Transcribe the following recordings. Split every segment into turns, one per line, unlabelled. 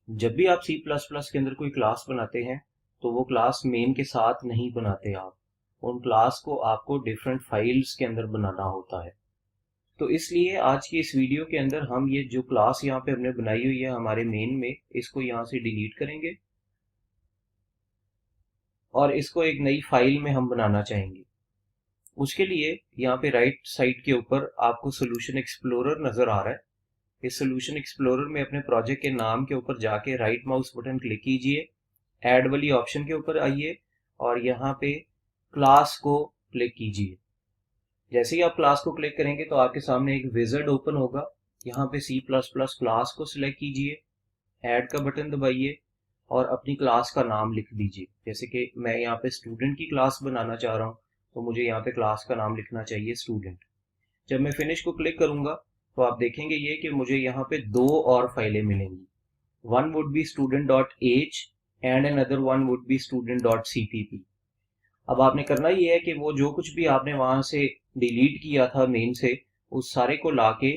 जब भी आप सी प्लस प्लस के अंदर कोई क्लास बनाते हैं तो वो क्लास मेन के साथ नहीं बनाते आप। उन क्लास को आपको डिफरेंट फाइल्स के अंदर बनाना होता है। तो इसलिए आज की इस वीडियो के अंदर हम ये जो क्लास यहाँ पे हमने बनाई हुई है हमारे मेन में, इसको यहाँ से डिलीट करेंगे और इसको एक नई फाइल में हम बनाना चाहेंगे। उसके लिए यहाँ पे राइट साइड के ऊपर आपको सोल्यूशन एक्सप्लोरर नजर आ रहा है। इस सोल्यूशन एक्सप्लोरर में अपने प्रोजेक्ट के नाम के ऊपर जाके राइट माउस बटन क्लिक कीजिए, ऐड वाली ऑप्शन के ऊपर आइए और यहाँ पे क्लास को क्लिक कीजिए। जैसे ही आप क्लास को क्लिक करेंगे तो आपके सामने एक विजार्ड ओपन होगा। यहाँ पे सी प्लस प्लस क्लास को सिलेक्ट कीजिए, ऐड का बटन दबाइए और अपनी क्लास का नाम लिख दीजिए। जैसे कि मैं यहाँ पे स्टूडेंट की क्लास बनाना चाह रहा हूँ तो मुझे यहाँ पे क्लास का नाम लिखना चाहिए स्टूडेंट। जब मैं फिनिश को क्लिक करूंगा तो आप देखेंगे ये कि मुझे यहाँ पे दो और फाइलें मिलेंगी। One would be student.h and another one would be student.cpp। अब आपने करना ये है कि वो जो कुछ भी आपने वहां से डिलीट किया था मेन से, उस सारे को लाके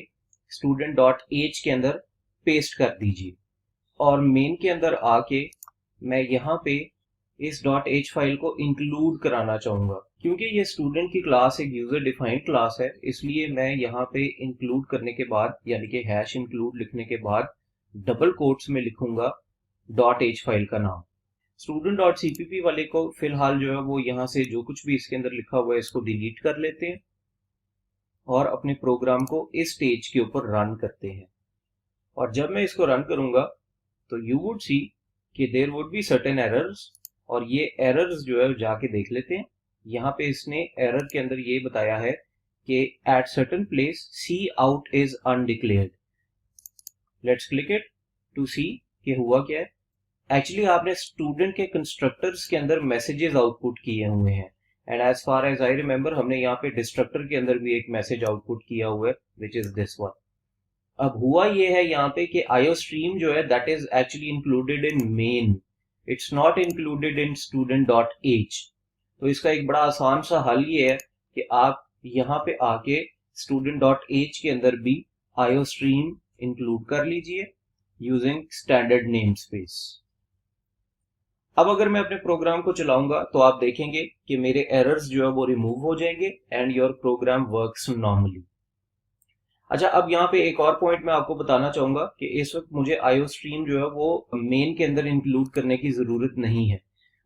student.h के अंदर पेस्ट कर दीजिए और मेन के अंदर आके मैं यहाँ पे इस .h फाइल को इंक्लूड कराना चाहूंगा। क्योंकि ये स्टूडेंट की क्लास एक यूजर डिफाइंड क्लास है, इसलिए मैं यहाँ पे इंक्लूड करने के बाद यानी कि हैश इंक्लूड लिखने के बाद डबल कोट्स में लिखूंगा .h फाइल का नाम। student.cpp वाले को फिलहाल जो है वो यहाँ से जो कुछ भी इसके अंदर लिखा हुआ है इसको डिलीट कर लेते हैं और अपने प्रोग्राम को इस स्टेज के ऊपर रन करते हैं। और जब मैं इसको रन करूंगा तो यू वुड सी कि there would be certain errors, और ये एरर्स जो है जाके देख लेते हैं। यहाँ पे इसने एरर के अंदर ये बताया है कि at certain place cout is undeclared. Let's click it to see कि हुआ क्या है। एक्चुअली आपने स्टूडेंट के कंस्ट्रक्टर्स के अंदर मैसेजेस आउटपुट किए हुए हैं and as far as I remember हमने यहाँ पे डिस्ट्रक्टर के अंदर भी एक मैसेज आउटपुट किया हुआ है विच इज दिस वन। अब हुआ ये है यहाँ पे कि आईओ स्ट्रीम जो है that is actually included in main, it's not included in student.h। तो इसका एक बड़ा आसान सा हल ये है कि आप यहाँ पे आके student.h के अंदर भी आईओ स्ट्रीम इंक्लूड कर लीजिए यूजिंग स्टैंडर्ड नेम स्पेस। अब अगर मैं अपने प्रोग्राम को चलाऊंगा तो आप देखेंगे कि मेरे एरर्स जो है वो रिमूव हो जाएंगे and your program works normally. अच्छा, अब यहाँ पे एक और पॉइंट मैं आपको बताना चाहूंगा कि इस वक्त मुझे आईओ स्ट्रीम जो है वो मेन के अंदर इंक्लूड करने की जरूरत नहीं है।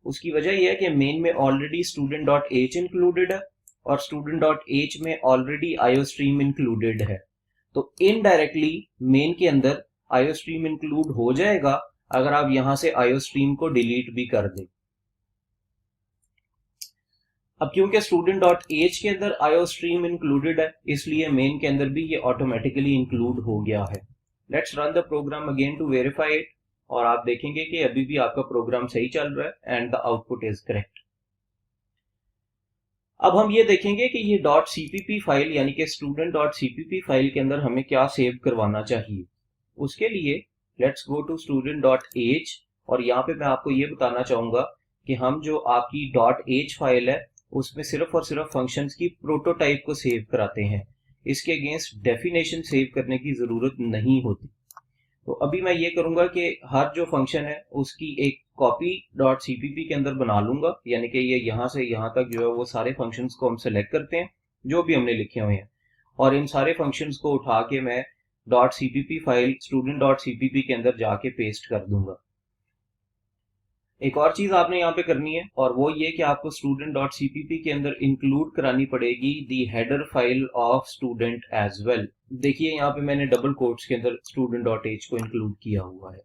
उसकी वजह यह है कि मेन में ऑलरेडी student.h इंक्लूडेड है और student.h में ऑलरेडी आईओ स्ट्रीम इंक्लूडेड है। तो इनडायरेक्टली मेन के अंदर आईओ स्ट्रीम इंक्लूड हो जाएगा अगर आप यहां से आईओ स्ट्रीम को डिलीट भी कर दें। अब क्योंकि student.h के अंदर आईओ स्ट्रीम इंक्लूडेड है इसलिए मेन के अंदर भी ये ऑटोमेटिकली इंक्लूड हो गया है। Let's run the program again to verify it और आप देखेंगे कि अभी भी आपका प्रोग्राम सही चल रहा है and the output is correct. अब हम ये देखेंगे कि ये .cpp फाइल यानी कि student.cpp फाइल के अंदर हमें क्या सेव करवाना चाहिए। उसके लिए लेट्स गो टू student.h और यहाँ पे मैं आपको ये बताना चाहूंगा कि हम जो आपकी .h फाइल है उसमें सिर्फ और सिर्फ फंक्शंस की प्रोटोटाइप को सेव कराते हैं। इसके अगेंस्ट डेफिनेशन सेव करने की जरूरत नहीं होती। तो अभी मैं ये करूंगा कि हर जो फंक्शन है उसकी एक कॉपी .cpp के अंदर बना लूंगा, यानी कि ये यहाँ से यहाँ तक जो है वो सारे फंक्शंस को हम सेलेक्ट करते हैं जो भी हमने लिखे हुए हैं और इन सारे फंक्शंस को उठा के मैं .cpp फाइल student.cpp के अंदर जाके पेस्ट कर दूंगा। एक और चीज आपने यहाँ पे करनी है और वो ये कि आपको student.cpp के अंदर इंक्लूड करानी पड़ेगी the header file of student as well. देखिए यहाँ पे मैंने डबल कोट्स के अंदर student.h को इंक्लूड किया हुआ है।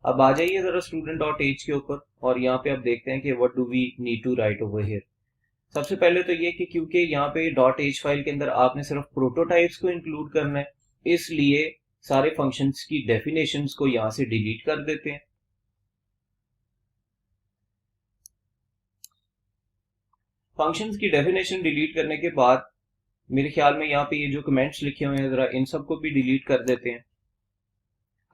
अब आ जाइए जरा student.h के ऊपर और यहाँ पे आप देखते हैं कि what do we need to write over here. सबसे पहले तो ये कि क्योंकि यहाँ पे .h फाइल के अंदर आपने सिर्फ प्रोटोटाइप्स को इंक्लूड करना है इसलिए सारे फंक्शंस की डेफिनेशंस को यहाँ से डिलीट कर देते हैं। फंक्शंस की डेफिनेशन डिलीट करने के बाद मेरे ख्याल में यहाँ पे ये जो कमेंट्स लिखे हुए हैं जरा इन सबको भी डिलीट कर देते हैं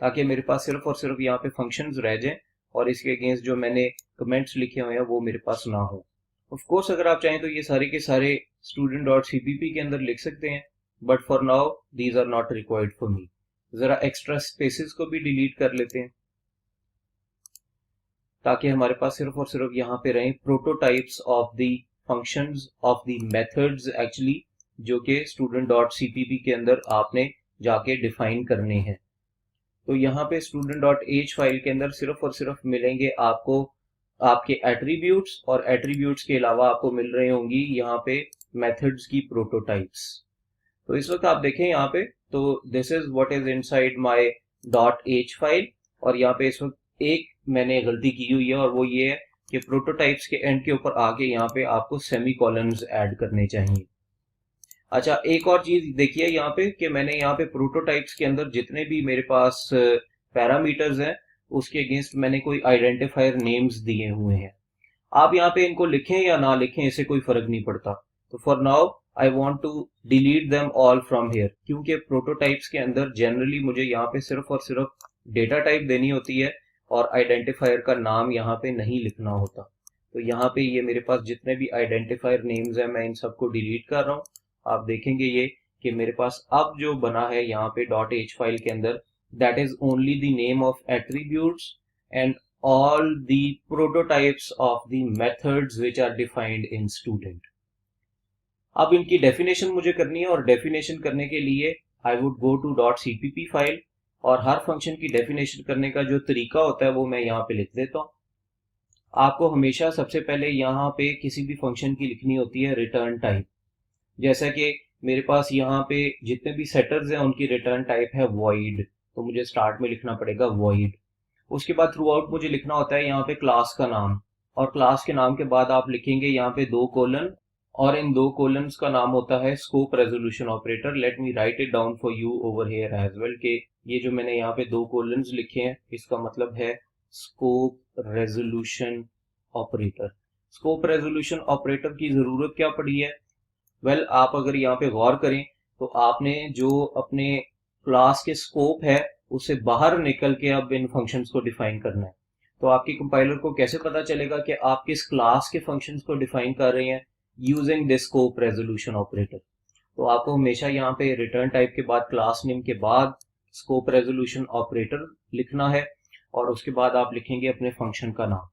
ताकि मेरे पास सिर्फ और सिर्फ यहाँ पे फंक्शंस रह जाएं और इसके अगेंस्ट जो मैंने कमेंट्स लिखे हुए हैं वो मेरे पास ना हो। ऑफ कोर्स अगर आप चाहें तो ये सारे के सारे student.cpp के अंदर लिख सकते हैं but for now these are not required for me. जरा एक्स्ट्रा स्पेसेस को भी डिलीट कर लेते हैं। ताकि हमारे पास सिर्फ और सिर्फ यहाँ पे रहें prototypes of the functions of the methods actually, जो कि student.cpp के अंदर आपने जाके डिफाइन करने हैं। तो यहाँ पे student.h फाइल के अंदर सिर्फ और सिर्फ मिलेंगे आपको आपके एट्रीब्यूट्स, और एट्रीब्यूट्स के अलावा आपको मिल रही होंगी यहाँ पे मेथड्स की प्रोटोटाइप्स। तो इस वक्त आप देखें यहाँ पे, तो this is what is inside my .h file, और यहाँ पे इस वक्त एक मैंने गलती की हुई है, और वो ये है कि प्रोटोटाइप्स के एंड के ऊपर आके यहाँ पे आपको सेमी कॉलम्स ऐड करने चाहिए। अच्छा, एक और चीज देखिए यहाँ पे कि मैंने यहाँ पे प्रोटोटाइप्स के अंदर जितने भी मेरे पास पैरामीटर्स हैं उसके अगेंस्ट मैंने कोई आइडेंटिफायर नेम्स दिए हुए हैं। आप यहाँ पे इनको लिखें या ना लिखें इससे कोई फर्क नहीं पड़ता। तो for now I want to delete them all from here, क्योंकि प्रोटोटाइप्स के अंदर जनरली मुझे यहाँ पे सिर्फ और सिर्फ डेटा टाइप देनी होती है और आइडेंटिफायर का नाम यहाँ पे नहीं लिखना होता। तो यहाँ पे ये मेरे पास जितने भी आइडेंटिफायर नेम्स हैं मैं इन सबको डिलीट कर रहा हूँ। आप देखेंगे ये कि मेरे पास अब जो बना है यहाँ पे .h फाइल के अंदर, that is only the name of attributes and all the prototypes of the methods which are defined in student. अब इनकी डेफिनेशन मुझे करनी है, और डेफिनेशन करने के लिए I would go to .cpp file, और हर फंक्शन की डेफिनेशन करने का जो तरीका होता है वो मैं यहाँ पे लिख देता हूँ। आपको हमेशा सबसे पहले यहाँ पे किसी भी फंक्शन की लिखनी होती है रिटर्न टाइप। जैसा कि मेरे पास यहाँ पे जितने भी सेटर्स हैं उनकी रिटर्न टाइप है void, तो मुझे स्टार्ट में लिखना पड़ेगा void। उसके बाद थ्रू आउट मुझे लिखना होता है यहाँ पे क्लास का नाम, और क्लास के नाम के बाद आप लिखेंगे यहाँ पे 2 कोलन, और इन 2 कोलन्स का नाम होता है scope resolution operator. Let me write it down for you over here as well, कि ये जो मैंने यहाँ पे 2 कोलन्स लिखे हैं इसका मतलब है scope resolution operator. Scope resolution operator की जरूरत क्या पड़ी है? वेल, आप अगर यहाँ पे गौर करें तो आपने जो अपने क्लास के स्कोप है उससे बाहर निकल के अब इन फंक्शंस को डिफाइन करना है। तो आपके कंपाइलर को कैसे पता चलेगा कि आप किस क्लास के फंक्शंस को डिफाइन कर रहे हैं? Using this scope resolution operator. तो आपको हमेशा यहाँ पे रिटर्न टाइप के बाद क्लास नेम के बाद स्कोप रेजोल्यूशन ऑपरेटर लिखना है, और उसके बाद आप लिखेंगे अपने फंक्शन का नाम,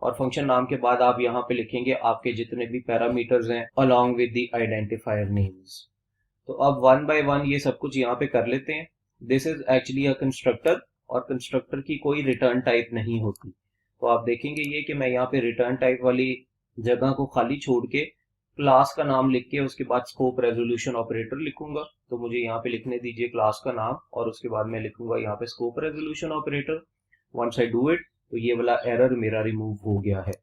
और फंक्शन नाम के बाद आप यहाँ पे लिखेंगे आपके जितने भी पैरामीटर्स हैं along with the identifier names. तो अब वन बाय वन ये सब कुछ यहाँ पे कर लेते हैं। This is actually a constructor, और कंस्ट्रक्टर की कोई रिटर्न टाइप नहीं होती। तो आप देखेंगे ये कि मैं यहाँ पे रिटर्न टाइप वाली जगह को खाली छोड़ के क्लास का नाम लिख के उसके बाद स्कोप रेजोल्यूशन ऑपरेटर लिखूंगा। तो मुझे यहाँ पे लिखने दीजिए क्लास का नाम, और उसके बाद मैं लिखूंगा यहाँ पे scope resolution operator. Once I do it, तो ये वाला एरर मेरा रिमूव हो गया है।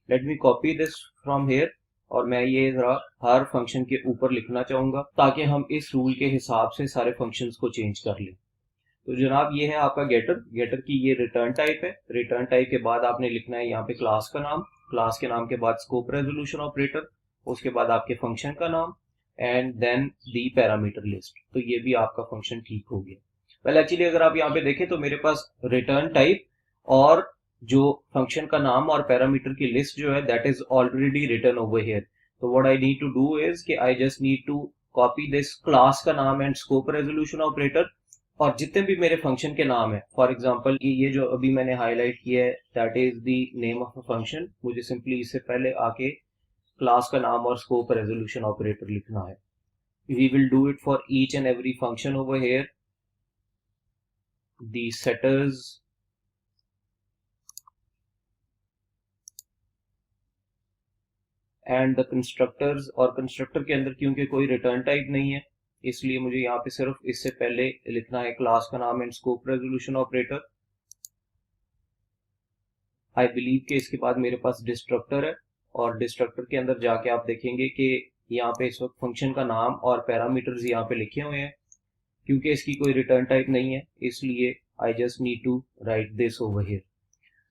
Let me copy this from here, और मैं ये जरा हर फंक्शन के ऊपर लिखना चाहूंगा ताकि हम इस रूल के हिसाब से सारे फंक्शंस को चेंज कर लें। तो जनाब ये है आपका गेटर की ये रिटर्न टाइप है। रिटर्न टाइप के बाद आपने लिखना है यहाँ पे क्लास का नाम, क्लास के नाम के बाद स्कोप रेजोल्यूशन ऑपरेटर, उसके बाद आपके फंक्शन का नाम, and then the parameter list. तो ये भी आपका फंक्शन ठीक हो गया। वेल एक्चुअली अगर आप यहाँ पे देखें तो मेरे पास रिटर्न टाइप और जो फंक्शन का नाम और पैरामीटर की लिस्ट जो है that is already written over here. तो what I need to do is कि I just need to copy this class का नाम एंड स्कोप रेजोल्यूशन ऑपरेटर, और जितने भी मेरे फंक्शन के नाम है, फॉर एग्जांपल ये जो अभी मैंने हाईलाइट किया है that is the name of a function, मुझे सिंपली इससे पहले आके क्लास का नाम और स्कोप रेजोल्यूशन ऑपरेटर लिखना है। We will do it for each and every function over here. The setters and the constructors, और कंस्ट्रक्टर के अंदर क्योंकि कोई रिटर्न टाइप नहीं है इसलिए मुझे यहाँ पे सिर्फ इससे पहले लिखना है क्लास का नाम and scope resolution operator. I believe कि इसके बाद मेरे पास डिस्ट्रक्टर है, और डिस्ट्रक्टर के अंदर जाके आप देखेंगे कि यहाँ पे इस वक्त फंक्शन का नाम और पैरामीटर्स यहाँ पे लिखे हुए हैं। क्योंकि इसकी कोई रिटर्न टाइप नहीं है इसलिए I just need to write this over here.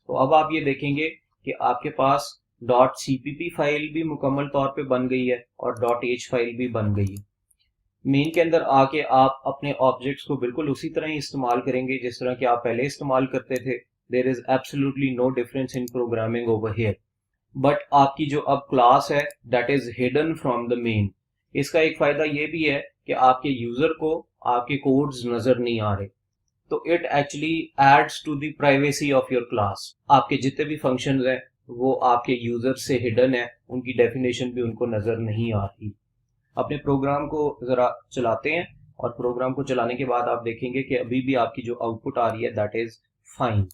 तो अब आप ये देखेंगे कि आपके पास .cpp फाइल भी मुकम्मल तौर पे बन गई है और .h फाइल भी बन गई है। मेन के अंदर आके आप अपने ऑब्जेक्ट्स को बिल्कुल उसी तरह ही इस्तेमाल करेंगे जिस तरह कि आप पहले इस्तेमाल करते थे। There is absolutely no difference in programming over here, but आपकी जो अब क्लास है that is hidden from the main. इसका एक फायदा ये भी है कि आपके यूजर को आपके कोड्स नजर नहीं आ रहे। तो it actually adds to the privacy of your class. आपके जितने भी फंक्शंस हैं वो आपके यूजर से हिडन है, उनकी डेफिनेशन भी उनको नजर नहीं आ रही। अपने प्रोग्राम को जरा चलाते हैं और प्रोग्राम को चलाने के बाद आप देखेंगे कि अभी भी आपकी जो आउटपुट आ रही है दैट इज फाइन।